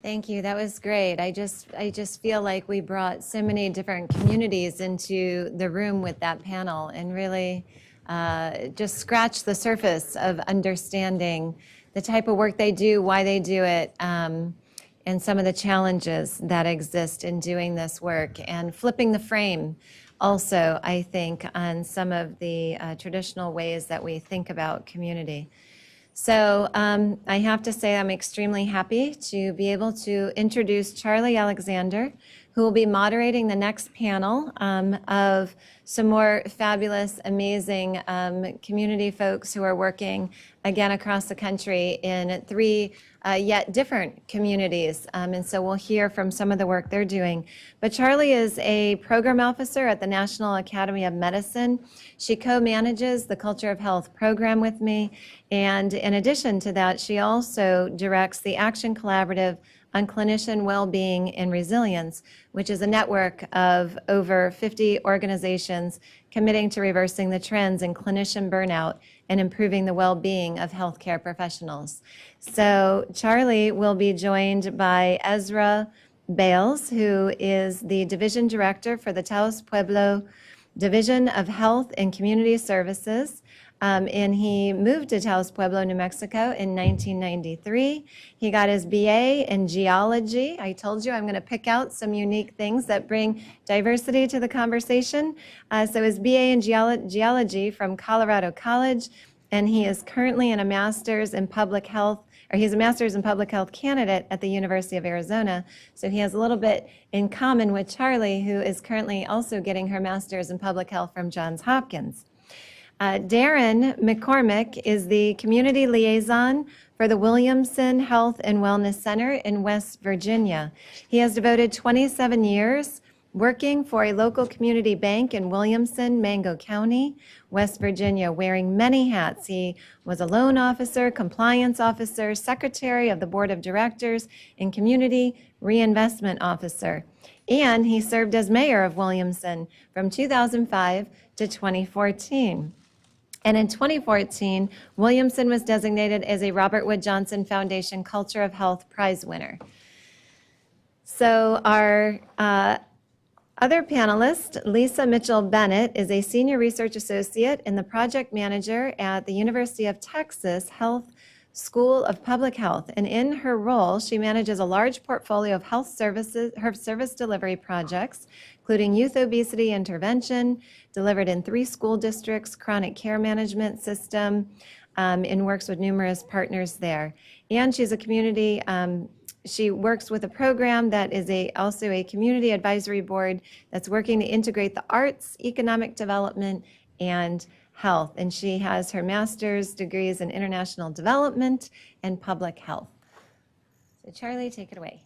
Thank you. That was great. I just feel like we brought so many different communities into the room with that panel and really just scratched the surface of understanding the type of work they do, why they do it, and some of the challenges that exist in doing this work, and flipping the frame also, I think, on some of the traditional ways that we think about community. So I have to say I'm extremely happy to be able to introduce Charlee Alexander, who will be moderating the next panel of some more fabulous, amazing community folks who are working, again, across the country in three yet different communities. And so we'll hear from some of the work they're doing. But Charlee is a program officer at the National Academy of Medicine. She co-manages the Culture of Health program with me. And in addition to that, she also directs the Action Collaborative on Clinician Wellbeing and Resilience, which is a network of over 50 organizations committing to reversing the trends in clinician burnout and improving the well-being of healthcare professionals. So Charlee will be joined by Ezra Bayles, who is the Division Director for the Taos Pueblo Division of Health and Community Services. And he moved to Taos Pueblo, New Mexico in 1993. He got his BA in geology. I told you I'm going to pick out some unique things that bring diversity to the conversation. So his BA in geology from Colorado College, and he is currently in a master's in public health, or he's a master's in public health candidate at the University of Arizona. So he has a little bit in common with Charlee, who is currently also getting her master's in public health from Johns Hopkins. Darrin McCormick is the community liaison for the Williamson Health and Wellness Center in West Virginia. He has devoted 27 years working for a local community bank in Williamson, Mango County, West Virginia, wearing many hats. He was a loan officer, compliance officer, secretary of the board of directors, and community reinvestment officer. And he served as mayor of Williamson from 2005 to 2014. And in 2014, Williamson was designated as a Robert Wood Johnson Foundation Culture of Health Prize winner. So our other panelist, Lisa Mitchell-Bennett, is a senior research associate and the project manager at the University of Texas Health School of Public Health. And in her role, she manages a large portfolio of health services, her service delivery projects, including youth obesity intervention, delivered in 3 school districts, chronic care management system, and works with numerous partners there. And she's a community, she works with a program that is also a community advisory board that's working to integrate the arts, economic development, and health. And she has her master's degrees in international development and public health. So Charlee, take it away.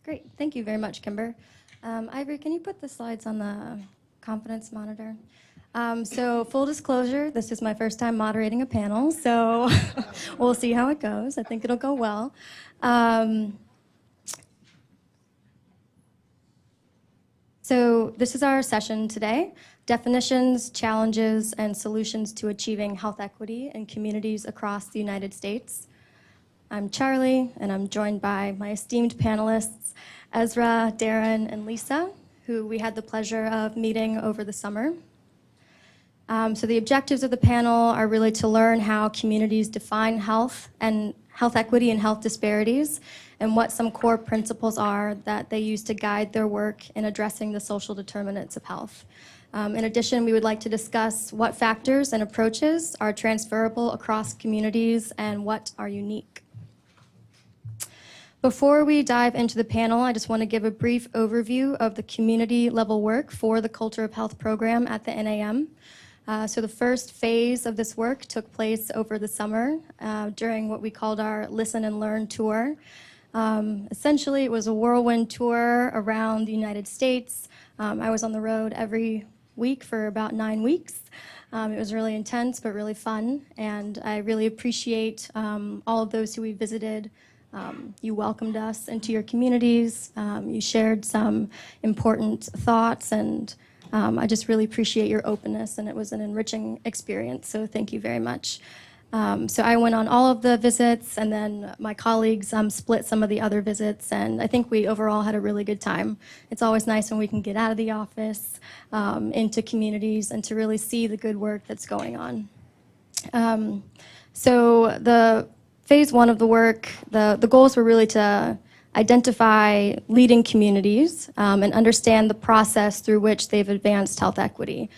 Great, thank you very much, Kimber. Ivory, can you put the slides on the confidence monitor? So full disclosure, this is my first time moderating a panel, so we'll see how it goes. I think it'll go well. So this is our session today, definitions, challenges, and solutions to achieving health equity in communities across the United States. I'm Charlee, and I'm joined by my esteemed panelists, Ezra, Darrin, and Lisa, who we had the pleasure of meeting over the summer. So the objectives of the panel are really to learn how communities define health and health equity and health disparities, and what some core principles are that they use to guide their work in addressing the social determinants of health. In addition, we would like to discuss what factors and approaches are transferable across communities and what are unique. Before we dive into the panel, I just want to give a brief overview of the community level work for the Culture of Health program at the NAM. So the first phase of this work took place over the summer during what we called our Listen and Learn tour. Essentially, it was a whirlwind tour around the United States. I was on the road every week for about 9 weeks. It was really intense, but really fun, and I really appreciate all of those who we visited. You welcomed us into your communities. You shared some important thoughts, and I just really appreciate your openness, and it was an enriching experience, so thank you very much. So I went on all of the visits, and then my colleagues split some of the other visits, and I think we overall had a really good time. It's always nice when we can get out of the office into communities and to really see the good work that's going on. So the phase one of the work, the goals were really to identify leading communities and understand the process through which they've advanced health equity.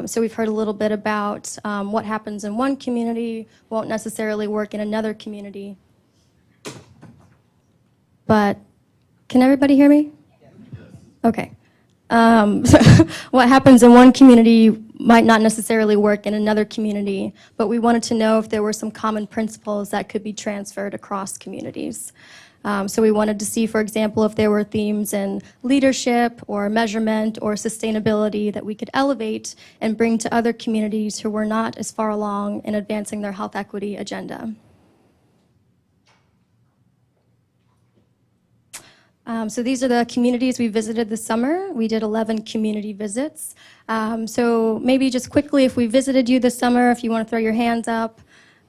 So we've heard a little bit about what happens in one community won't necessarily work in another community. But can everybody hear me? Okay. So what happens in one community might not necessarily work in another community, but we wanted to know if there were some common principles that could be transferred across communities. So we wanted to see, for example, if there were themes in leadership or measurement or sustainability that we could elevate and bring to other communities who were not as far along in advancing their health equity agenda. So these are the communities we visited this summer. We did 11 community visits. So maybe just quickly, if we visited you this summer, if you want to throw your hands up.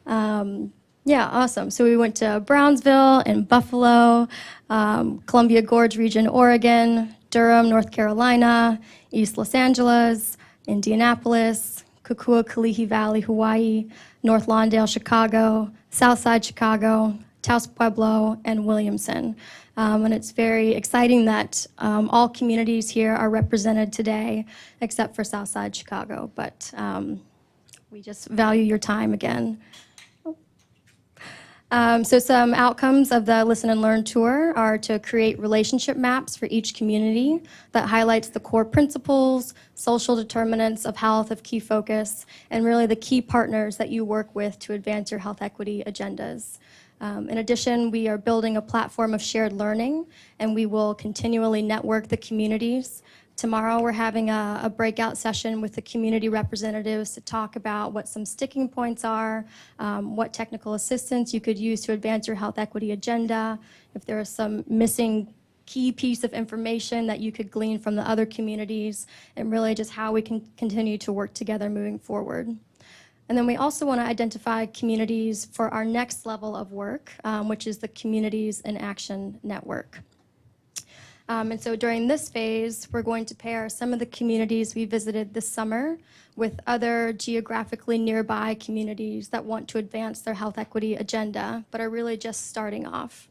Yeah, awesome. So we went to Brownsville and Buffalo, Columbia Gorge Region, Oregon, Durham, North Carolina, East Los Angeles, Indianapolis, Kukua, Kalihi Valley, Hawaii, North Lawndale, Chicago, Southside Chicago, Taos, Pueblo, and Williamson. And it's very exciting that all communities here are represented today, except for Southside Chicago. But we just value your time again. So some outcomes of the Listen and Learn tour are to create relationship maps for each community that highlights the core principles, social determinants of health of key focus, and really the key partners that you work with to advance your health equity agendas. In addition, we are building a platform of shared learning, and we will continually network the communities. Tomorrow, we're having a breakout session with the community representatives to talk about what some sticking points are, what technical assistance you could use to advance your health equity agenda, if there is some missing key piece of information that you could glean from the other communities, and really just how we can continue to work together moving forward. And then we also want to identify communities for our next level of work, which is the Communities in Action Network. And so during this phase, we're going to pair some of the communities we visited this summer with other geographically nearby communities that want to advance their health equity agenda, but are really just starting off.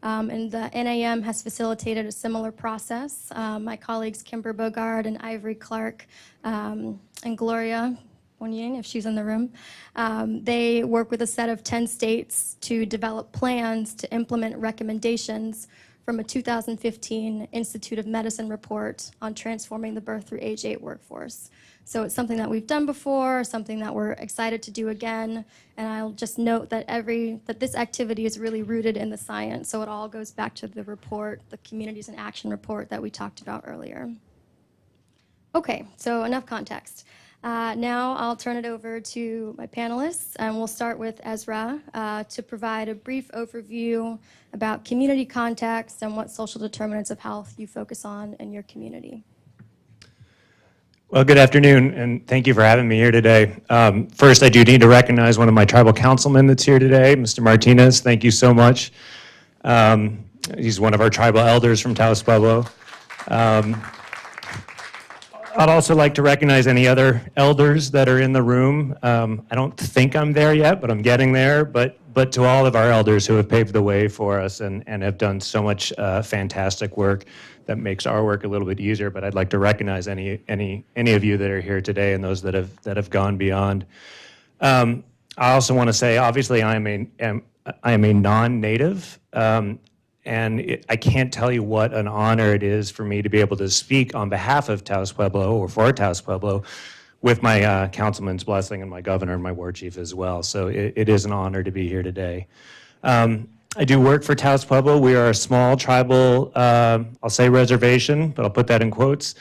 And the NAM has facilitated a similar process. My colleagues Kimber Bogard and Ivory Clark and Gloria Wonying, if she's in the room, they work with a set of 10 states to develop plans to implement recommendations from a 2015 Institute of Medicine report on transforming the birth through age 8 workforce. So it's something that we've done before, something that we're excited to do again, and I'll just note that this activity is really rooted in the science, so it all goes back to the report, the Communities in Action report that we talked about earlier. Okay, so enough context. Now I'll turn it over to my panelists, and we'll start with Ezra to provide a brief overview about community context and what social determinants of health you focus on in your community. Well, good afternoon, and thank you for having me here today. First, I do need to recognize one of my tribal councilmen that's here today, Mr. Martinez. Thank you so much. He's one of our tribal elders from Taos, Pueblo. I'd also like to recognize any other elders that are in the room. I don't think I'm there yet, but I'm getting there. But to all of our elders who have paved the way for us and have done so much fantastic work that makes our work a little bit easier. But I'd like to recognize any of you that are here today and those that have gone beyond. I also want to say, obviously, I am a non-native. And I can't tell you what an honor it is for me to be able to speak on behalf of Taos Pueblo, or for Taos Pueblo, with my councilman's blessing and my governor and my war chief as well. So it is an honor to be here today. I do work for Taos Pueblo. We are a small tribal, I'll say reservation, but I'll put that in quotes,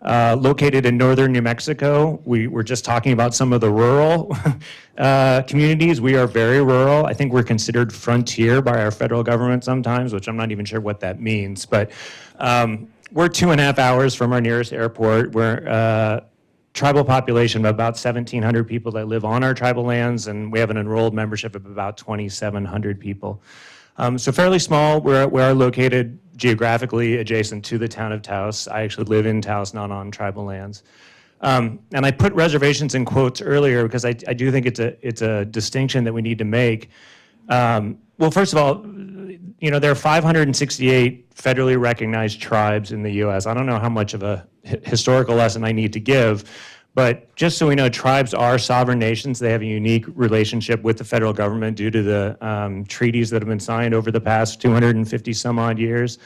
located in northern New Mexico. We were just talking about some of the rural communities. We are very rural. I think we're considered frontier by our federal government sometimes, which I'm not even sure what that means. But we're 2.5 hours from our nearest airport. We're tribal population of about 1,700 people that live on our tribal lands, and we have an enrolled membership of about 2,700 people. So fairly small. We are located geographically adjacent to the town of Taos. I actually live in Taos, not on tribal lands. And I put reservations in quotes earlier because I do think it's a distinction that we need to make. Well, first of all, you know, there are 568 federally recognized tribes in the U.S. I don't know how much of a historical lesson I need to give, but just so we know, tribes are sovereign nations. They have a unique relationship with the federal government due to the treaties that have been signed over the past 250 some odd years.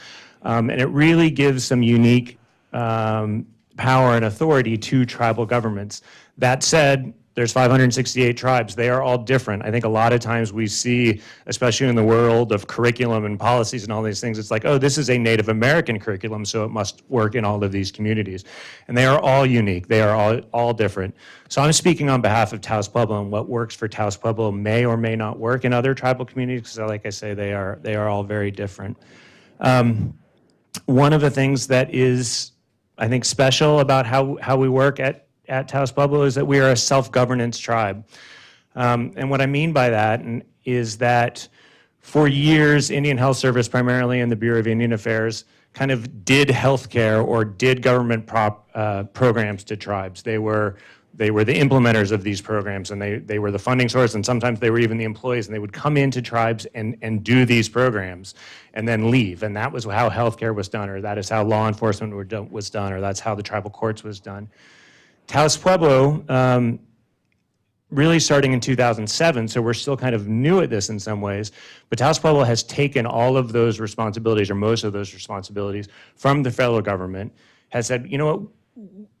And it really gives some unique power and authority to tribal governments. That said, there's 568 tribes. They are all different. I think a lot of times we see, especially in the world of curriculum and policies and all these things, it's like, oh, this is a Native American curriculum, so it must work in all of these communities. And they are all unique. They are all different. So I'm speaking on behalf of Taos Pueblo, and what works for Taos Pueblo may or may not work in other tribal communities, because like I say, they are all very different. One of the things that is, I think, special about how we work at Taos Pueblo is that we are a self-governance tribe. And what I mean by that is that for years, Indian Health Service, primarily in the Bureau of Indian Affairs, kind of did healthcare or did government programs to tribes. They were the implementers of these programs, and they were the funding source, and sometimes they were even the employees, and they would come into tribes and do these programs and then leave. And that was how healthcare was done, or that is how law enforcement was done, or that's how the tribal courts was done. Taos Pueblo, really starting in 2007, so we're still kind of new at this in some ways, but Taos Pueblo has taken all of those responsibilities, or most of those responsibilities, from the federal government, has said, you know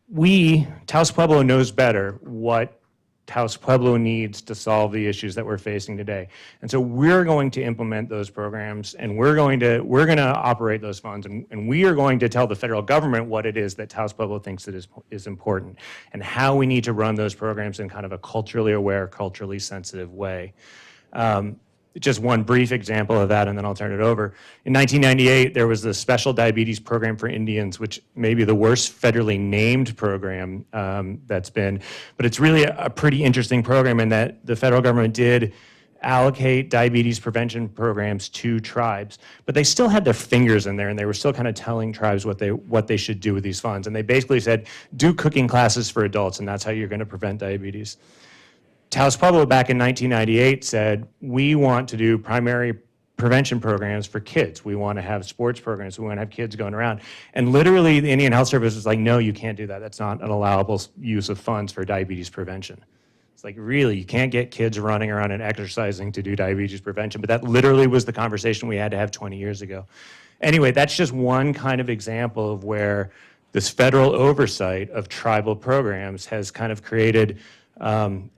what, Taos Pueblo knows better what Taos Pueblo needs to solve the issues that we're facing today. And so we're going to implement those programs, and we're going to operate those funds, and we are going to tell the federal government what it is that Taos Pueblo thinks that is important, and how we need to run those programs in kind of a culturally aware, culturally sensitive way. Just one brief example of that, and then I'll turn it over. In 1998, there was the Special Diabetes Program for Indians, which may be the worst federally named program that's been, but it's really a pretty interesting program in that the federal government did allocate diabetes prevention programs to tribes, but they still had their fingers in there, and they were still kind of telling tribes what they should do with these funds. And they basically said, do cooking classes for adults, and that's how you're going to prevent diabetes. Taos Pueblo back in 1998 said, we want to do primary prevention programs for kids. We want to have sports programs. We want to have kids going around. And literally the Indian Health Service was like, no, you can't do that. That's not an allowable use of funds for diabetes prevention. It's like, really, you can't get kids running around and exercising to do diabetes prevention. But that literally was the conversation we had to have 20 years ago. Anyway, that's just one kind of example of where this federal oversight of tribal programs has kind of created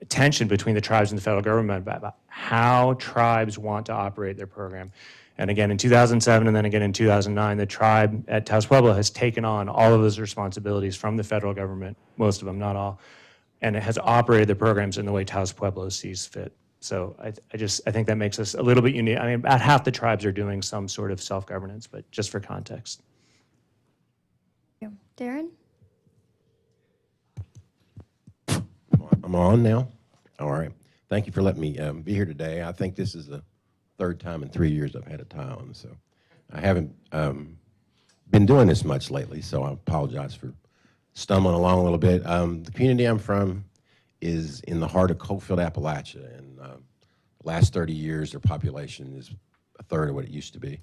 tension between the tribes and the federal government about how tribes want to operate their program. And again, in 2007 and then again in 2009, the tribe at Taos Pueblo has taken on all of those responsibilities from the federal government, most of them, not all, and it has operated the programs in the way Taos Pueblo sees fit. So I think that makes us a little bit unique. I mean, about half the tribes are doing some sort of self-governance, but just for context. Thank you. Darrin? I'm on now? All right. Thank you for letting me be here today. I think this is the third time in 3 years I've had a tie on, so I haven't been doing this much lately, so I apologize for stumbling along a little bit. The community I'm from is in the heart of Coalfield, Appalachia, and the last 30 years their population is a third of what it used to be.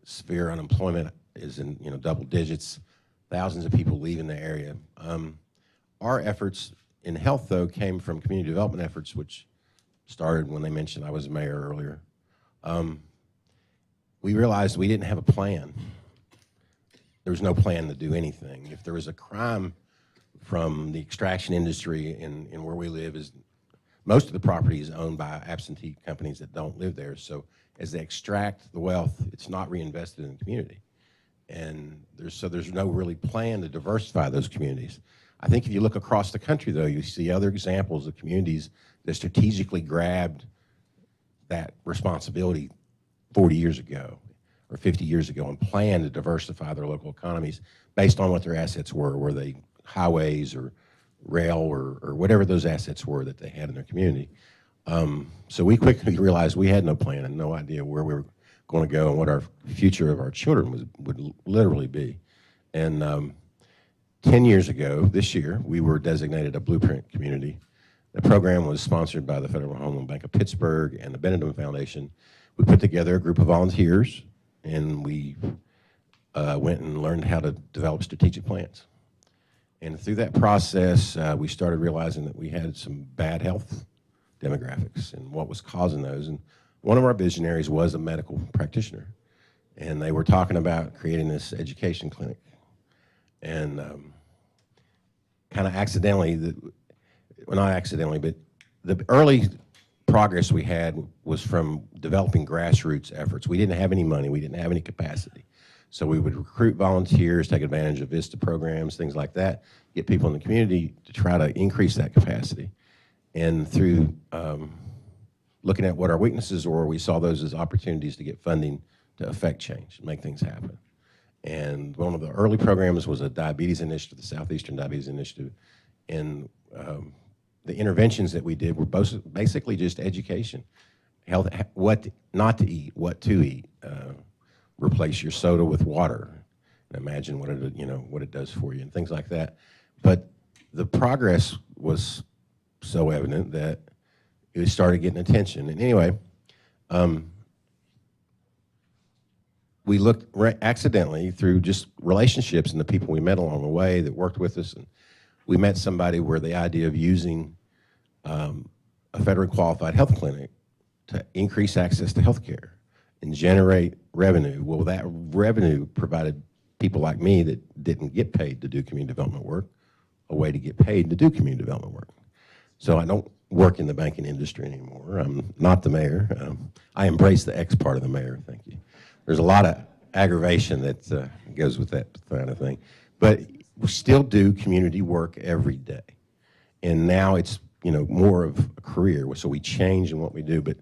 Severe unemployment is in double digits, thousands of people leaving the area. Our efforts in health, though, came from community development efforts, which started when they mentioned I was mayor earlier. We realized we didn't have a plan. There was no plan to do anything. If there was a crime from the extraction industry in where we live, is most of the property is owned by absentee companies that don't live there. So as they extract the wealth, it's not reinvested in the community. And there's no really plan to diversify those communities. I think if you look across the country, though, you see other examples of communities that strategically grabbed that responsibility 40 years ago or 50 years ago and planned to diversify their local economies based on what their assets were. Were they highways or rail or whatever those assets were that they had in their community. So we quickly realized we had no plan and no idea where we were going to go and what our future of our children would literally be. And 10 years ago, this year, we were designated a blueprint community. The program was sponsored by the Federal Home Loan Bank of Pittsburgh and the Benedum Foundation. We put together a group of volunteers, and we went and learned how to develop strategic plans. And through that process, we started realizing that we had some bad health demographics and what was causing those. And one of our visionaries was a medical practitioner, and they were talking about creating this education clinic. And kind of accidentally, well, not accidentally, but the early progress we had was from developing grassroots efforts. We didn't have any money. We didn't have any capacity. So we would recruit volunteers, take advantage of VISTA programs, things like that, get people in the community to try to increase that capacity. And through looking at what our weaknesses were, we saw those as opportunities to get funding to affect change, make things happen. And one of the early programs was a diabetes initiative, the Southeastern Diabetes Initiative. And the interventions that we did were basically just education, health, what not to eat, what to eat, replace your soda with water, and imagine what it does for you, and things like that. But the progress was so evident that it started getting attention. And anyway, we looked accidentally through just relationships and the people we met along the way that worked with us, and we met somebody where the idea of using a federally qualified health clinic to increase access to health care and generate revenue. Well, that revenue provided people like me that didn't get paid to do community development work a way to get paid to do community development work. So I don't work in the banking industry anymore. I'm not the mayor. I embrace the X part of the mayor, thank you. There's a lot of aggravation that goes with that kind of thing. But we still do community work every day. And now it's more of a career, so we change in what we do. But